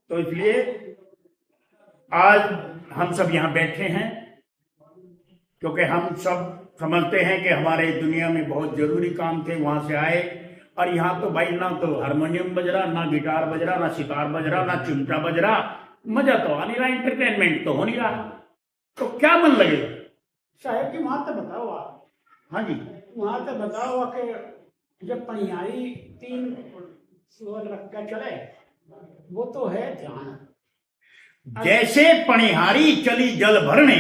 तो इसलिए आज हम सब यहाँ बैठे हैं क्योंकि हम सब समझते हैं कि हमारे दुनिया में बहुत जरूरी काम थे, वहां से आए। और यहाँ तो भाई ना तो हारमोनियम बज रहा, ना गिटार बज रहा, ना सितार बज रहा, ना चिमटा बज रहा, मजा तो आ नहीं रहा, एंटरटेनमेंट तो हो नहीं रहा, तो क्या मन लगेगा साहेब की वहां तो बताओ आप। हाँ जी, वहां तो बताओ कि जब पनियारी 3 सुर रख कर चले, वो तो है ध्यान। जैसे पनिहारी चली जल भरने,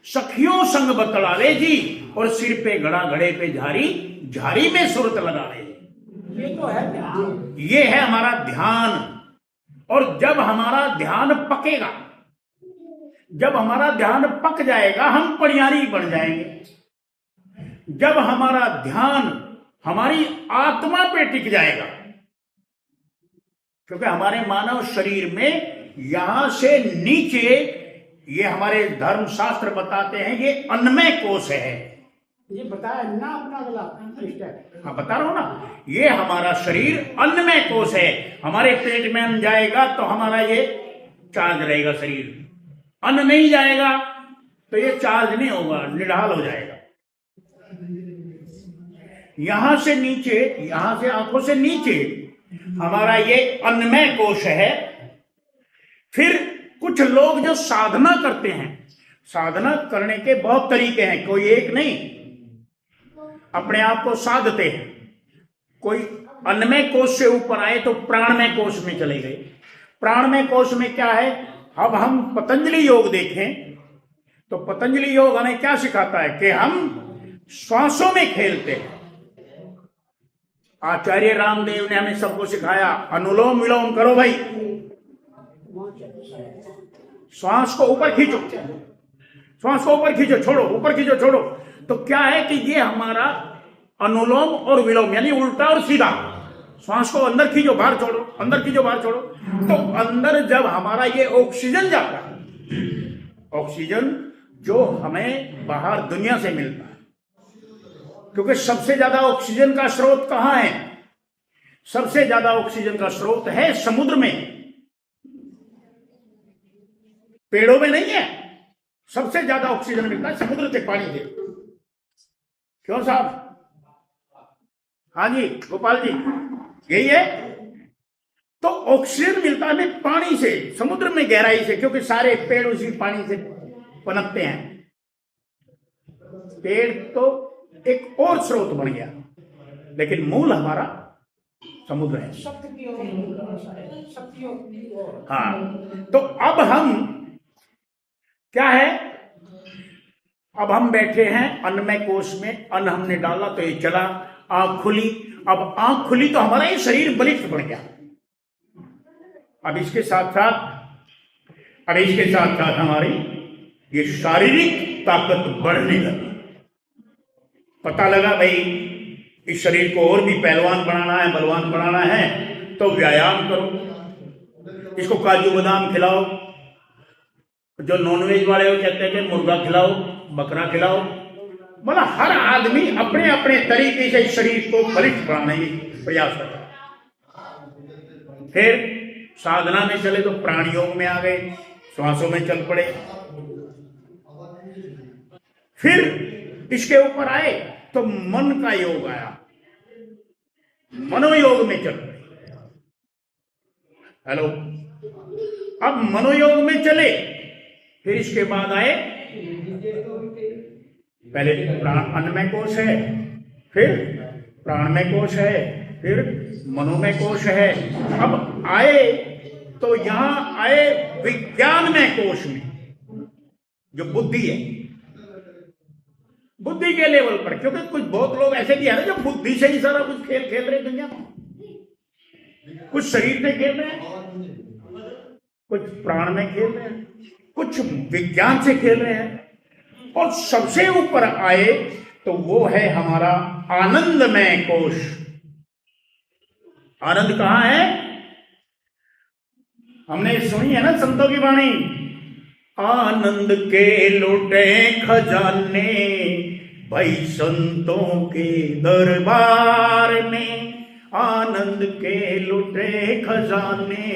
सखियों संग बतलावे जी, और सिर पे घड़ा घड़े पे झारी, झारी में सुरत लगावे जी। ये तो है ध्यान। ये है हमारा ध्यान। और जब हमारा ध्यान पकेगा, जब हमारा ध्यान पक जाएगा, हम पनियारी बन जाएंगे। जब हमारा ध्यान हमारी आत्मा पे टिक जाएगा, क्योंकि हमारे मानव शरीर में यहां से नीचे, ये हमारे धर्म शास्त्र बताते हैं, ये अन्नमय कोश है। ये बताया ना अपना अगला स्टेप। हाँ, बता रहा हूं ना, ये हमारा शरीर अन्नमय कोश है। हमारे पेट में अन्न जाएगा तो हमारा ये चार्ज रहेगा शरीर, अन्न नहीं जाएगा तो ये चार्ज नहीं होगा, निढाल हो जाएगा। यहां से नीचे, यहां से आंखों से नीचे हमारा ये अन्नमय कोश है। फिर कुछ लोग जो साधना करते हैं, साधना करने के बहुत तरीके हैं, कोई एक नहीं, अपने आप को साधते हैं। कोई अन्नमय कोश से ऊपर आए तो प्राणमय कोश में चले गए। प्राणमय कोश में क्या है, अब हम पतंजलि योग देखें तो पतंजलि योग हमें क्या सिखाता है कि हम श्वासों में खेलते हैं। आचार्य रामदेव ने हमें सबको सिखाया, अनुलोम विलोम करो भाई, श्वास को ऊपर खींचो, श्वास को ऊपर खींचो, छोड़ो, ऊपर खींचो, छोड़ो। तो क्या है कि ये हमारा अनुलोम और विलोम, यानी उल्टा और सीधा। श्वास को अंदर खींचो, बाहर छोड़ो, अंदर खींचो, बाहर छोड़ो। तो अंदर जब हमारा ये ऑक्सीजन जाता है, ऑक्सीजन जो हमें बाहर दुनिया से मिलता है, क्योंकि सबसे ज्यादा ऑक्सीजन का स्रोत कहां है, सबसे ज्यादा ऑक्सीजन का स्रोत है समुद्र में, पेड़ों में नहीं है। सबसे ज्यादा ऑक्सीजन मिलता है समुद्र से, पानी से। क्यों साहब? हाँ जी गोपाल जी, यही है। तो ऑक्सीजन मिलता है हमें पानी से, समुद्र में गहराई से, क्योंकि सारे पेड़ उसी पानी से पनपते हैं। पेड़ तो एक और स्रोत बन गया, लेकिन मूल हमारा समुद्र है। हाँ, तो अब हम क्या है, अब हम बैठे हैं अन्नमय कोश में, अन्न हमने डाला तो ये चला, आंख खुली। अब आंख खुली तो हमारा ये शरीर बलिष्ठ बन गया। अब इसके साथ साथ हमारी ये शारीरिक ताकत बढ़ने लगी। पता लगा भाई इस शरीर को और भी पहलवान बनाना है, बलवान बनाना है, तो व्यायाम करो, इसको काजू बादाम खिलाओ। जो नॉनवेज वाले वो कहते हैं कि मुर्गा खिलाओ, बकरा खिलाओ। मतलब हर आदमी अपने अपने तरीके से इस शरीर को बलिष्ठ बनाने की प्रयास करता है। फिर साधना में चले तो प्राण योग में आ गए, श्वासों में चल पड़े। फिर इसके ऊपर आए तो मन का योग आया, मनोयोग में चल पड़े। हेलो, अब मनोयोग में चले, फिर इसके बाद आए, पहले अन्नमय कोश है, फिर प्राणमय कोश है, फिर मनोमय कोश है। अब आए तो यहां आए विज्ञानमय कोश में, जो बुद्धि है, बुद्धि के लेवल पर। क्योंकि कुछ बहुत लोग ऐसे भी है ना जो बुद्धि से ही सारा कुछ खेल खेल रहे दुनिया में, कुछ शरीर से खेल रहे हैं, कुछ प्राण में खेल रहे हैं, कुछ विज्ञान से खेल रहे हैं। और सबसे ऊपर आए तो वो है हमारा आनंदमय कोश। आनंद कहां है? हमने सुनी है ना संतों की वाणी, आनंद के लुटे खजाने भाई संतों के दरबार में। आनंद के लुटे खजाने,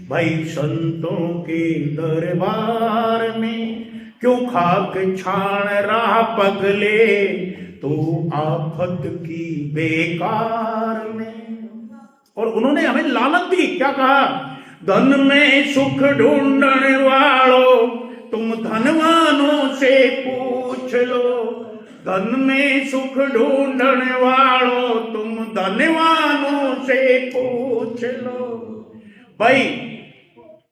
भाई संतों के दरबार में। क्यों खाक छान रहा पगले, तो आफत की बेकार में। और उन्होंने हमें लानत दी, क्या कहा? धन में सुख ढूंढने वालों, तुम धनवानों से पूछ लो। धन में सुख ढूंढने वालों, तुम धनवानों से पूछ लो। भाई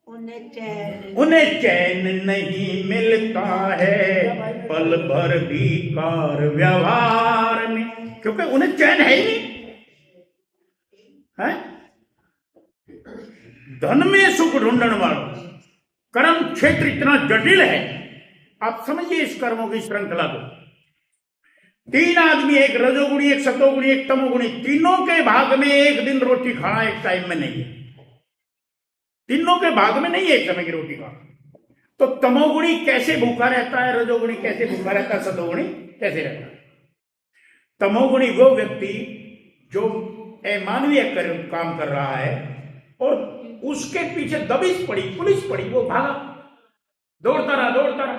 उन्हें चैन नहीं मिलता है पल भर भी कार व्यवहार में, क्योंकि उन्हें चैन है ही नहीं है। धन में सुख ढूंढने वालों, कर्म क्षेत्र इतना जटिल है, आप समझिए इस कर्मों की श्रृंखला को। तीन आदमी, एक रजोगुणी, एक सतोगुणी, एक तमोगुणी, तीनों के भाग में एक दिन रोटी खाना एक टाइम में नहीं है। तीनों के भाग में नहीं है एक समय की रोटी खाना। तो तमोगुणी कैसे भूखा रहता है, रजोगुणी कैसे भूखा रहता है, सतोगुणी कैसे रहता है? तमोगुणी वो व्यक्ति जो अमानवीय काम कर रहा है और उसके पीछे दबिश पड़ी, पुलिस पड़ी, वो भागा, दौड़ता रहा।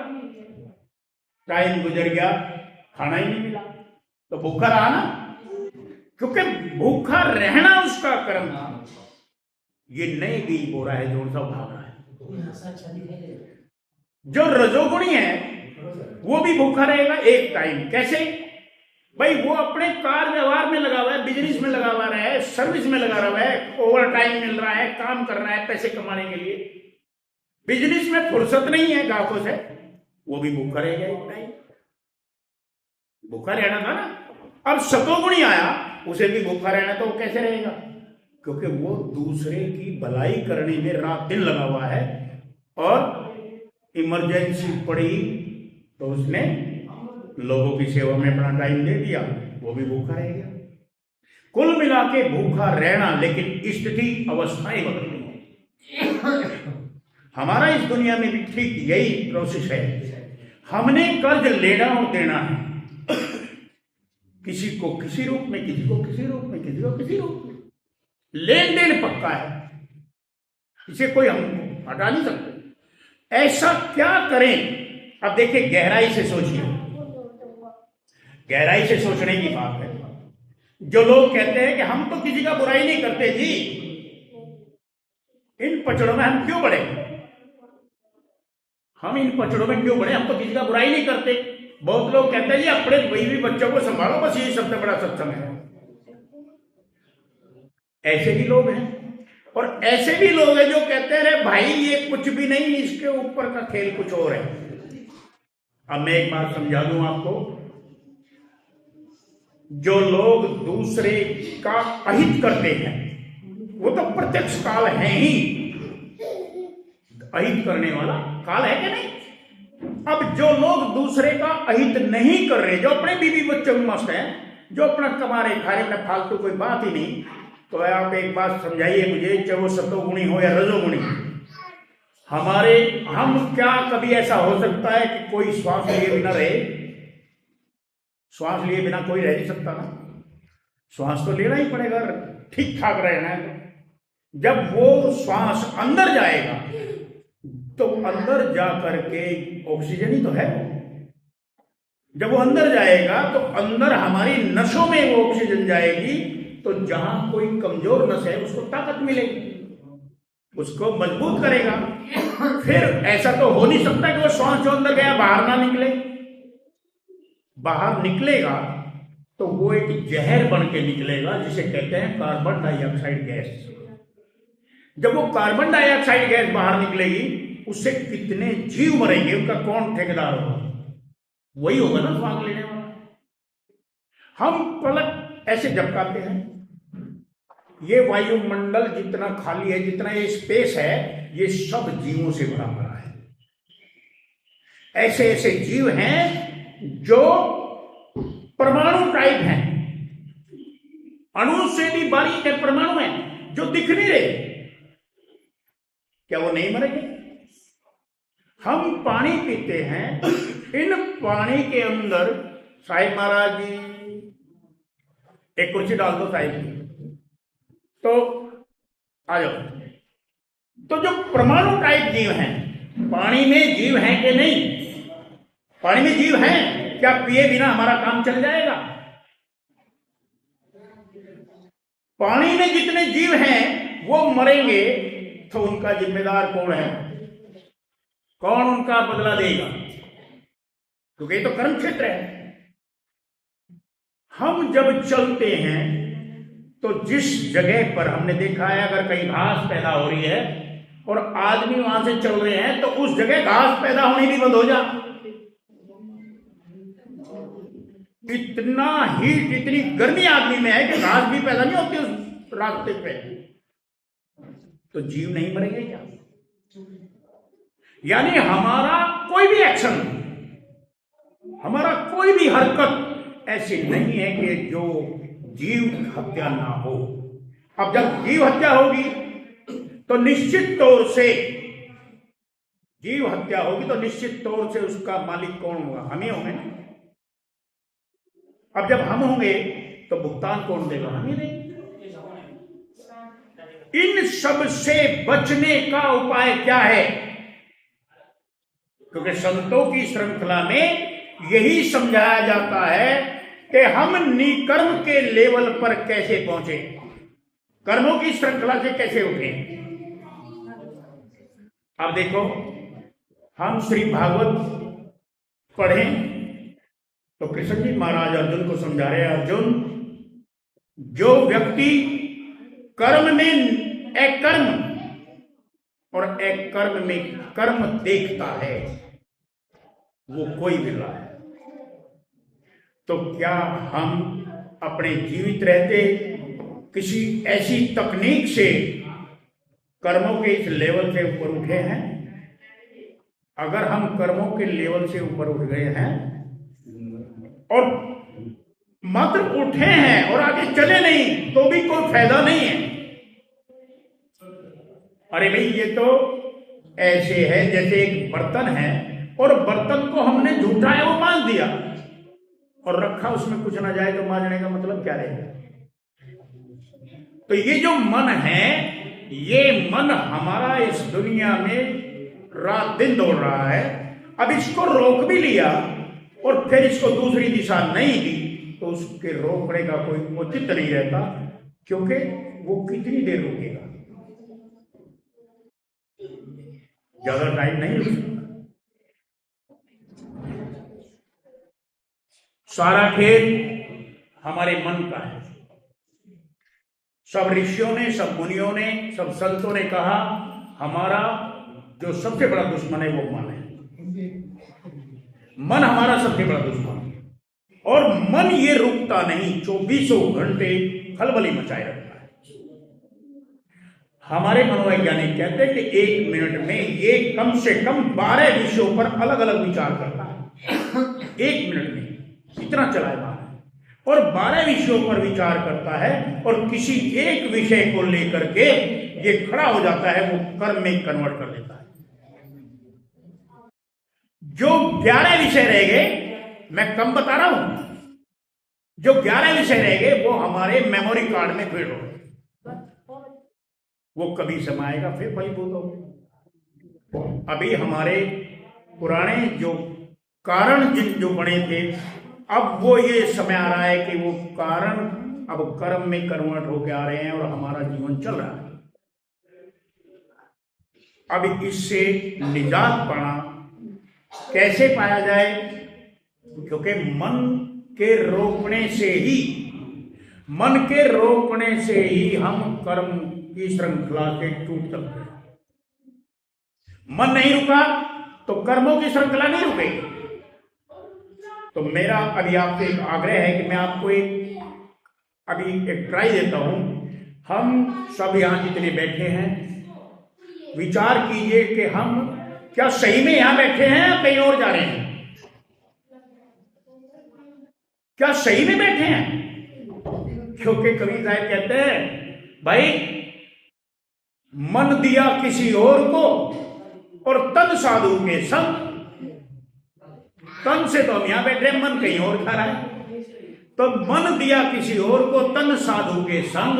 टाइम गुजर गया, खाना ही नहीं मिला, तो भूखा रहा ना, क्योंकि भूखा रहना उसका कर्म था। ये नए बीज बो रहा है जो उनका भाग रहा है। जो रजोगुणी है वो भी भूखा रहेगा एक टाइम। कैसे? भाई वो अपने कार व्यवहार में लगा हुआ है, बिजनेस में लगा हुआ है, सर्विस में लगा हुआ है, ओवर टाइम मिल रहा है, काम कर रहा है पैसे कमाने के लिए। बिजनेस में फुर्सत नहीं है ग्राहकों से, वो भी भूखा रहेगा एक टाइम। भूखा रहना था ना। अब सतोगुणी आया, उसे भी भूखा रहना, तो वो कैसे रहेगा? क्योंकि वो दूसरे की भलाई करने में रात दिन लगा हुआ है, और इमरजेंसी पड़ी तो उसने लोगों की सेवा में अपना टाइम दे दिया, वो भी भूखा रह गया। कुल मिला के भूखा रहना, लेकिन स्थिति अवस्थाएं बदल गई। हमारा इस दुनिया में भी ठीक यही प्रोसेस है। हमने कर्ज लेना और देना है, किसी को किसी रूप में, किसी को किसी रूप में, किसी को किसी रूप में। लेन देन पक्का है, इसे कोई हम हटा नहीं सकते। ऐसा क्या करें? अब देखिए, गहराई से सोचिए, गहराई से सोचने की बात है। जो लोग कहते हैं कि हम तो किसी का बुराई नहीं करते जी, इन पचड़ों में हम क्यों बढ़े? हम इन पचड़ों में क्यों बढ़े? हम तो किसी का बुराई नहीं करते। बहुत लोग कहते हैं जी अपने बीवी बच्चों को संभालो, बस यही सबसे बड़ा सत्संग है। ऐसे भी लोग हैं, और ऐसे भी लोग हैं जो कहते हैं अरे भाई ये कुछ भी नहीं, इसके ऊपर का खेल कुछ और है। अब मैं एक बात समझा दूं आपको, जो लोग दूसरे का अहित करते हैं वो तो प्रत्यक्ष काल है ही। अहित करने वाला काल है कि नहीं? अब जो लोग दूसरे का अहित नहीं कर रहे, जो अपने बीवी बच्चों में मस्त हैं, जो अपना कमा रहे खा रहे, में फालतू कोई बात ही नहीं, तो आप एक बात समझाइए मुझे, चाहे वो सतोगुणी हो या रजोगुणी, हम क्या कभी ऐसा हो सकता है कि कोई श्वास लिए बिना रहे? श्वास लिए बिना कोई रह नहीं सकता ना, श्वास तो लेना ही पड़ेगा ठीक ठाक रहना है। जब वो श्वास अंदर जाएगा तो अंदर जा करके ऑक्सीजन ही तो है। जब वो अंदर जाएगा तो अंदर हमारी नसों में वो ऑक्सीजन जाएगी, तो जहां कोई कमजोर नस है उसको ताकत मिलेगी, उसको मजबूत करेगा। फिर ऐसा तो हो नहीं सकता कि वो श्वास जो अंदर गया बाहर ना निकले। बाहर निकलेगा तो वो एक जहर बन के निकलेगा, जिसे कहते हैं कार्बन डाइऑक्साइड गैस। जब वो कार्बन डाइऑक्साइड गैस बाहर निकलेगी, उससे कितने जीव मरेंगे, उनका कौन ठेकेदार होगा? वही होगा ना श्वास लेने वाला। हम पलक ऐसे झपकाते हैं, ये वायुमंडल जितना खाली है, जितना ये स्पेस है, ये सब जीवों से भरा पड़ा है। ऐसे ऐसे जीव हैं जो परमाणु टाइप हैं, अणु से भी बारीक है परमाणु है, जो दिख नहीं रहे। क्या वो नहीं मरेंगे? हम पानी पीते हैं, इन पानी के अंदर, साहिब महाराज जी एक कुर्सी डाल दो साहिब, तो आ जाओ। तो जो परमाणु टाइप जीव हैं, पानी में जीव हैं कि नहीं? पानी में जीव हैं। क्या पिए बिना हमारा काम चल जाएगा? पानी में जितने जीव हैं वो मरेंगे तो उनका जिम्मेदार कौन है? कौन उनका बदला देगा? क्योंकि ये तो कर्म क्षेत्र है। हम जब चलते हैं तो जिस जगह पर हमने देखा है, अगर कहीं घास पैदा हो रही है और आदमी वहां से चल रहे हैं तो उस जगह घास पैदा होनी भी बंद हो जा। इतना हीट, इतनी गर्मी आदमी में है कि घास भी पैदा नहीं होती उस रास्ते पे। तो जीव नहीं मरेंगे क्या? यानी हमारा कोई भी एक्शन, हमारा कोई भी हरकत ऐसी नहीं है कि जो जीव हत्या ना हो। अब जब जीव हत्या होगी तो निश्चित तौर से, जीव हत्या होगी तो निश्चित तौर से उसका मालिक कौन होगा? हम ही होंगे ना। अब जब हम होंगे तो भुगतान कौन देगा? हम ही देंगे। इन सब से बचने का उपाय क्या है? क्योंकि संतों की श्रृंखला में यही समझाया जाता है कि हम निकर्म के लेवल पर कैसे पहुंचे, कर्मों की श्रृंखला से कैसे उठे। अब देखो, हम श्री भागवत पढ़ें तो कृष्ण जी महाराज अर्जुन को समझा रहे हैं, अर्जुन, जो व्यक्ति कर्म में अकर्म और अकर्म में कर्म देखता है वो कोई बिरला है। तो क्या हम अपने जीवित रहते किसी ऐसी तकनीक से कर्मों के इस लेवल से ऊपर उठे हैं? अगर हम कर्मों के लेवल से ऊपर उठ गए हैं और मात्र उठे हैं और आगे चले नहीं तो भी कोई फायदा नहीं है। अरे भाई, ये तो ऐसे है जैसे एक बर्तन है और बर्तन को हमने झूठा है वो मांज दिया और रखा, उसमें कुछ ना जाए तो मांजने का मतलब क्या रहेगा? तो ये जो मन है, ये मन हमारा इस दुनिया में रात दिन दौड़ रहा है। अब इसको रोक भी लिया और फिर इसको दूसरी दिशा नहीं दी तो उसके रोकने का कोई औचित्य नहीं रहता, क्योंकि वो कितनी देर रुकेगा? ज्यादा टाइम नहीं रुक सकता। सारा खेल हमारे मन का है। सब ऋषियों ने, सब मुनियों ने, सब संतों ने कहा हमारा जो सबसे बड़ा दुश्मन है वो मन है। मन हमारा सबसे बड़ा दुश्मन है और मन ये रुकता नहीं, 24 घंटे खलबली मचाए रखता है। हमारे मनोवैज्ञानिक कहते हैं कि 1 मिनट में ये कम से कम 12 विषयों पर अलग अलग विचार करता है। 1 मिनट में इतना चलाएगा और 12 विषयों पर विचार करता है और किसी एक विषय को लेकर के ये खड़ा हो जाता है, वो कर्म में कन्वर्ट कर देता है। जो 11 विषय रह गए, मैं कम बता रहा हूं, जो 11 विषय रह गए वो हमारे मेमोरी कार्ड में फिट हो गए। वो कभी समाएगा फिर फलीभूत होगा। अभी हमारे पुराने जो कारण जो बने थे, अब वो ये समय आ रहा है कि वो कारण अब कर्म में कन्वर्ट होके आ रहे हैं और हमारा जीवन चल रहा है। अब इससे निजात पाना कैसे पाया जाए? क्योंकि मन के रोकने से ही हम कर्म की श्रृंखला से टूट सकते हैं। मन नहीं रुका तो कर्मों की श्रृंखला नहीं रुकेगी। तो मेरा अभी आपसे एक आग्रह है कि मैं आपको अभी एक ट्राई देता हूं। हम सब यहां जितने बैठे हैं, विचार कीजिए कि हम क्या सही में यहां बैठे हैं या कहीं और जा रहे हैं? क्या सही में बैठे हैं? क्योंकि कबीर साहब कहते हैं, भाई मन दिया किसी और को और तन साधु के संग। तन से तो हम यहां बैठे, मन कहीं और खा रहा है। तो मन दिया किसी और को, तन साधु के संग,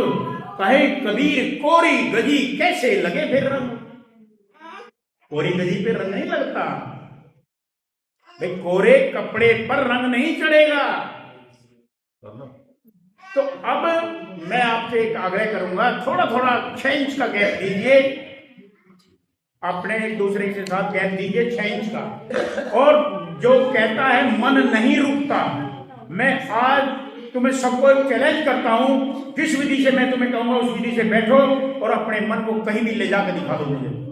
कहे कबीर कोरी गजी कैसे लगे फिर रंग। कोरी गजी पे रंग नहीं लगता भाई, कोरे कपड़े पर रंग नहीं चढ़ेगा। तो अब मैं आपसे एक आग्रह करूंगा, थोड़ा थोड़ा 6 इंच का गैप दीजिए, अपने एक दूसरे के साथ गैप दीजिए 6 इंच का। और जो कहता है मन नहीं रुकता, मैं आज तुम्हें सबको एक चैलेंज करता हूं, जिस विधि से मैं तुम्हें कहूंगा उस विधि से बैठो और अपने मन को कहीं भी ले जाकर दिखा दो मुझे।